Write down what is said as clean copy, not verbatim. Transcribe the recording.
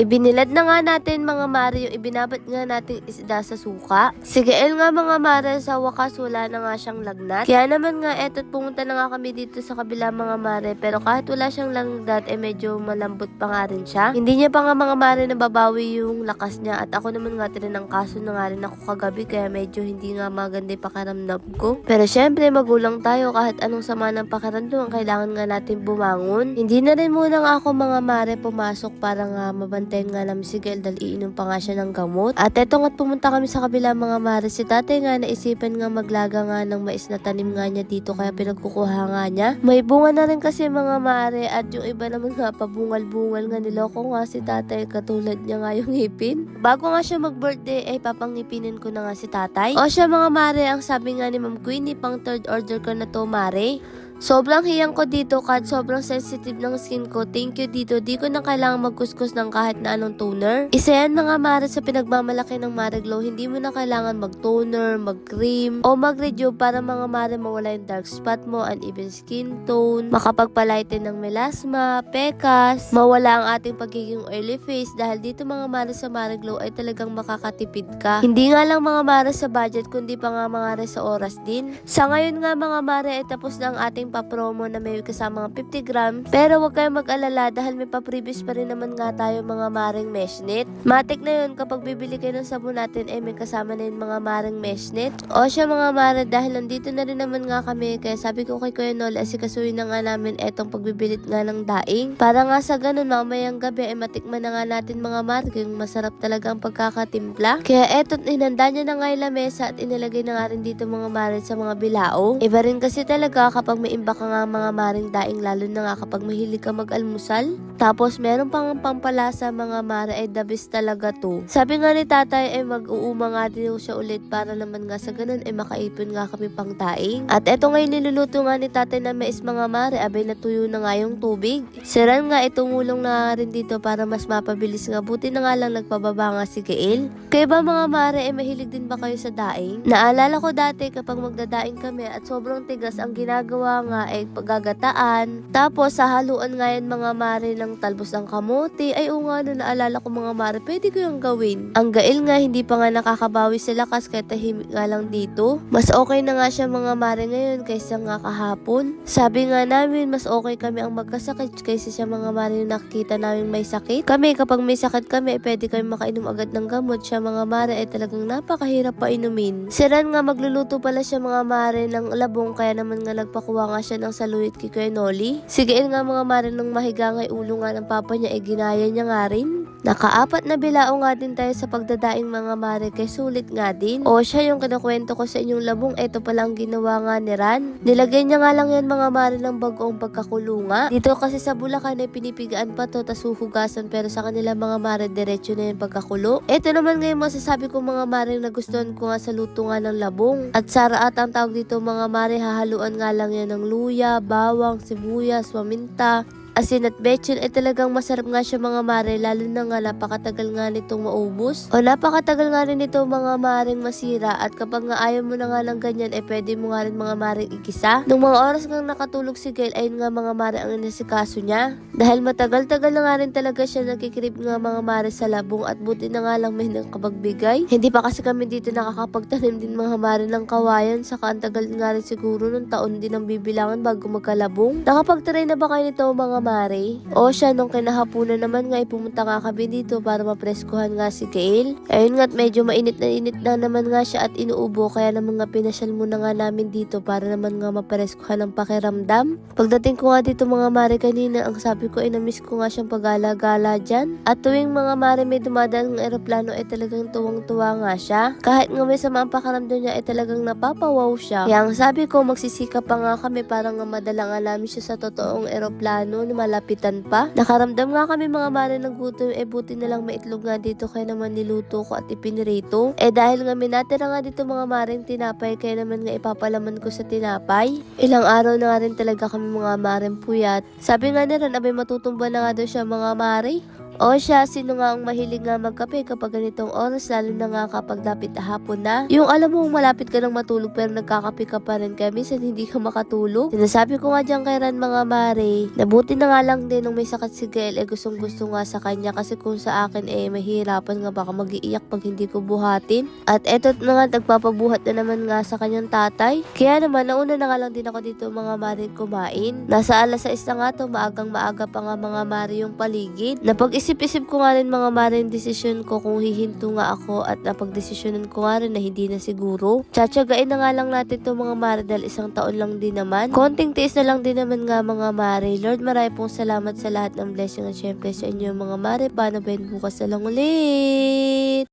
Ibinilad na nga natin mga mare yung ibinabat nga nating isda sa suka. Sige nga mga mare, sa wakas wala na nga siyang lagnat. Kaya naman nga eto't pumunta na nga kami dito sa kabila mga mare, pero kahit wala siyang lagnat medyo malambot pa nga rin siya. Hindi niya pa nga mga mare nababawi yung lakas niya, at ako naman nga ng kaso na nga rin ako kagabi, kaya medyo hindi nga maganda yung pakiramdam ko. Pero syempre magulang tayo, kahit anong sama ng pakiramdam kailangan nga natin bumangon. Hindi na rin muna nga ako mga mare pumasok para nga mabantayan nga namin si Gael dahil iinom pa nga siya ng gamot. At eto nga't pumunta kami sa kabila mga mare, si tatay nga naisipan nga maglaga nga ng mais na tanim nga niya dito, kaya pinagkukuha nga niya. May bunga na rin kasi mga mare, at yung iba naman nga pabungal-bungal nga, niloko nga si tatay, katulad niya nga yung ngipin. Bago nga siya mag-birthday ay papangipinin ko na nga si tatay. O siya mga mare, ang sabi nga ni Ma'am Queenie, pang third order ko na to mare. Sobrang hiyang ko dito kahit sobrang sensitive ng skin ko. Thank you dito. Di ko na kailangan magkuskus ng kahit na anong toner. Isa yan mga mare sa pinagmamalaki ng Mare Glow. Hindi mo na kailangan mag-toner, mag-cream, o mag-rejuve para mga mare mawala yung dark spot mo, uneven skin tone, makapagpalighten ng melasma, pekas, mawala ang ating pagiging oily face. Dahil dito mga mare sa Mare Glow ay talagang makakatipid ka. Hindi nga lang mga mare sa budget, kundi pa nga mga mare sa oras din. Sa ngayon nga mga mare ay tapos na ang ating pa-promo na may kasama 50 grams. Pero huwag kayong mag-alala dahil may pa-previous pa rin naman nga tayo mga maring meshnet. Matik na yun, kapag bibili kayo ng sabon natin may kasama na yun mga maring meshnet. O siya mga mare, dahil nandito na rin naman nga kami, kaya sabi ko kay Kuya Nol, asikasuhin na nga namin etong pagbibilit nga ng daing. Para nga sa ganun, mamayang gabi matikman na nga natin mga mare kung masarap talaga ang pagkakatimpla. Kaya eto't inanda niya na nga yung lamesa at inilagay na nga rin dito mga mare sa mga bilao. Iba rin kasi talaga kapag may baka nga mga maring daing, lalo na nga kapag mahilig ka mag-almusal. Tapos meron pang pampalasa mga mare, ay the best talaga to. Sabi nga ni tatay mag-uuma nga din siya ulit para naman nga sa ganun makaipon nga kami pang daing. At eto ngayon niluluto nga ni tatay na mais mga mare, abay natuyo na nga yung tubig. Siran nga tumulong na rin dito para mas mapabilis nga, buti na nga lang nagpababa nga si Gael. Kaya ba mga mare mahilig din ba kayo sa daing? Naalala ko dati kapag magdadaing kami at sobrang tigas, ang ginagawa nga paggagataan. Tapos sa haluan nga yan mga mare ng talbos ng kamote. Ay nga naalala ko mga mare, pwede ko yung gawin. Ang Gael nga hindi pa nga nakakabawi sa lakas, kaya tahimik nga lang dito. Mas okay na nga siya mga mare ngayon kaysa nga kahapon. Sabi nga namin mas okay kami ang magkasakit kaysa siya mga mare yung nakikita namin may sakit. Kami kapag may sakit kami pwede kami makainom agad ng gamot. Siya mga mare talagang napakahirap pa inumin. Siran nga magluluto pala siya mga mare ng labong, kaya naman nga nagpakuha nga siya ng saluit kay Kuya Noli. Sige nga mga mare, nung mahiga nga ulo nga ng papa niya ginaya niya nga rin. Nakaapat na bilao nga din tayo sa pagdadaing mga mare, kay sulit nga din. O siya yung kinakwento ko sa inyong labong, eto palang ginawa nga ni Ran. Nilagay niya nga lang yan mga mare ng bagoong pagkakulunga. Dito kasi sa Bulacan pinipigaan pa to tas huhugasan, pero sa kanila mga mare diretso na yung pagkakulo. Eto naman ngayon masasabi ko mga mare na gustuhan ko nga sa luto nga ng labong. At sara at ang tawag dito mga mare, hahaluan nga lang yan ng luya, bawang, sibuyas, paminta, asin at betchin. Talagang masarap nga siya mga mare, lalo na nga napakatagal nga nitong maubos o napakatagal nga rin nito mga maring masira. At kapag nga ayaw mo na nga ng ganyan pwede mo nga rin mga maring ikisa. Nung mga oras nga nakatulog si Gael, ayun nga mga mare ang inasikaso niya, dahil matagal-tagal na nga rin talaga siya nakikrib nga mga mare sa labong, at buti na nga lang may nakapagbigay. Hindi pa kasi kami dito nakakapagtanim din mga mare ng kawayan, saka ang tagal nga rin siguro nung taon din ang bibilangan bago magkalabong. Nakapagtry na ba kayo nito mga mare? O siya, nung kinahapunan naman nga pumunta nga kami dito para mapreskuhan nga si Gael. Ayun nga, medyo mainit na naman nga siya at inuubo, kaya naman nga pinasyal muna nga namin dito para naman nga mapreskuhan ng pakiramdam. Pagdating ko nga dito mga mare kanina, ang sabi ko na-miss ko nga siyang pagala-gala dyan. At tuwing mga mare may dumadaan ng eroplano talagang tuwang-tuwa nga siya. Kahit nga may sama ang pakiramdam niya talagang napapawaw siya. Kaya ang sabi ko, magsisikap pa nga kami para nga madala nga namin siya sa totoong eroplano, malapitan pa. Nakaramdam nga kami mga mare ng gutom, buti na lang may itlog nga dito, kaya naman niluto ko at ipinirito. Dahil nga may natira nga dito mga maring tinapay, kaya naman nga ipapalaman ko sa tinapay. Ilang araw na nga rin talaga kami mga maring puyat. Sabi nga ni Ran, abay matutumba na nga daw siya mga mare. O siya, sino nga ang mahilig nga magkape kapag ganitong oras, lalo na nga kapag dapit hapon na? Yung alam mo malapit ka nang matulog pero nagkakape ka pa rin kaya minsan hindi ka makatulog. Sinasabi ko nga dyan kay Ran mga mare, nabuti na nga lang din nung may sakit si Gael gustong gusto nga sa kanya kasi kung sa akin mahirapan nga baka mag-iiyak pag hindi ko buhatin. At eto na nga nagpapabuhat na naman nga sa kanyang tatay. Kaya naman nauna na nga lang din ako dito mga mare kumain. Nasa alas 6 na nga to, maagang maaga pa nga mga mare yung paligid. Napag-isip-isip ko nga rin mga mare yung desisyon ko kung hihinto nga ako at napag-desisyonan ko nga rin na hindi na siguro. Tsatsagain na nga lang natin to mga mare dahil isang taon lang din naman. Konting tiis na lang din naman nga mga mare. Lord, marami pong salamat sa lahat ng blessing at syempre sa inyo mga mare. Paano ba yun bukas na lang ulit?